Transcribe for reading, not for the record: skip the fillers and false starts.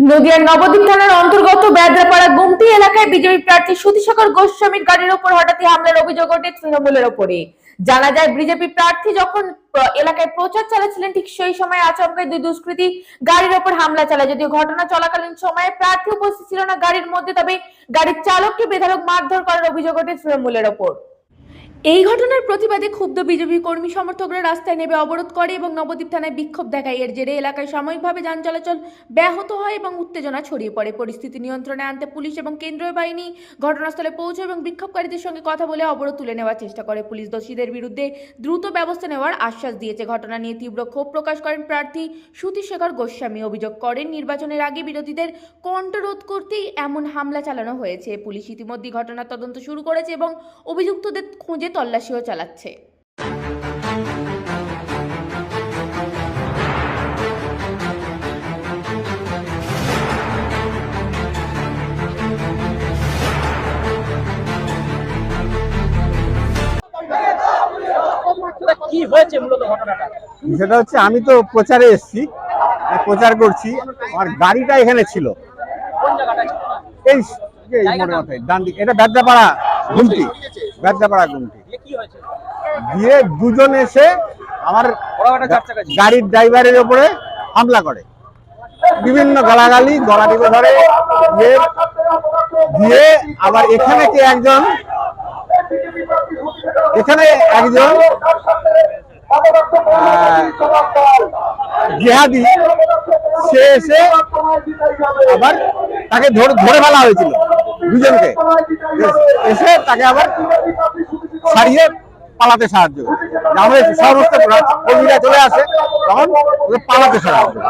নদিয়ার নবদ্বীপ থানার অন্তর্গত বেদরাপাড়া গুমটি এলাকায় বিজেপি প্রার্থী সুতিশেখর গোস্বামীর গাড়ির ওপর হঠাৎই হামলার অভিযোগ ওঠে তৃণমূলের ওপরে। জানা যায়, বিজেপি প্রার্থী যখন এলাকায় প্রচার চালাচ্ছিলেন ঠিক সেই সময় আচমকাই দুই দুষ্কৃতী গাড়ির ওপর হামলা চালায়। যদিও ঘটনা চলাকালীন সময়ে প্রার্থী উপস্থিত ছিল না গাড়ির মধ্যে, তবে গাড়ির চালককে বেধড়ক মারধর করার অভিযোগ ওঠে তৃণমূলের ওপর। এই ঘটনার প্রতিবাদে ক্ষুব্ধ বিজেপি কর্মী সমর্থকরা রাস্তায় নেমে অবরোধ করে এবং নবদ্বীপ থানায় বিক্ষোভ দেখায়। এর জেরে এলাকায় সাময়িকভাবে যান চলাচল ব্যাহত হয় এবং উত্তেজনা ছড়িয়ে পড়ে। পরিস্থিতি নিয়ন্ত্রণে আনতে পুলিশ এবং কেন্দ্রীয় বাহিনী ঘটনাস্থলে পৌঁছে এবং বিক্ষোভকারীদের সঙ্গে কথা বলে অবরোধ তুলে নেওয়ার চেষ্টা করে। পুলিশ দোষীদের বিরুদ্ধে দ্রুত ব্যবস্থা নেওয়ার আশ্বাস দিয়েছে। ঘটনা নিয়ে তীব্র ক্ষোভ প্রকাশ করেন প্রার্থী সুতিশেখর গোস্বামী। অভিযোগ করেন, নির্বাচনের আগে বিরোধীদের কণ্ঠরোধ করতেই এমন হামলা চালানো হয়েছে। পুলিশ ইতিমধ্যে ঘটনার তদন্ত শুরু করেছে এবং অভিযুক্তদের খুঁজে তল্লাশিও চালাচ্ছে। কি হয়েছে মূলত ঘটনাটা? সেটা হচ্ছে, আমি তো প্রচারে এসেছি, প্রচার করছি, আমার গাড়িটা এখানে ছিল। কোন জায়গাটা ছিল? এই যে মোড়ের মাথায় ডান দিকে, এটা বেদরাপাড়া গুমটি, বেদরাপাড়া গুমটি। কি হয়েছে? দিয়ে দুজন এসে আমার গাড়ির ড্রাইভারের উপরে হামলা করে, বিভিন্ন গালাগালি গলাটিকে ধরে দিয়ে আবার এখানে একজন জিহাদি সে এসে আবার তাকে ধরে ফেলা হয়েছিল, দুজনকে এসে তাকে আবার ছাড়িয়ে পালাতে সাহায্য করে। আমাদের সমস্ত কর্মীরা চলে আসে, তখন পালাতে সাহায্য করে।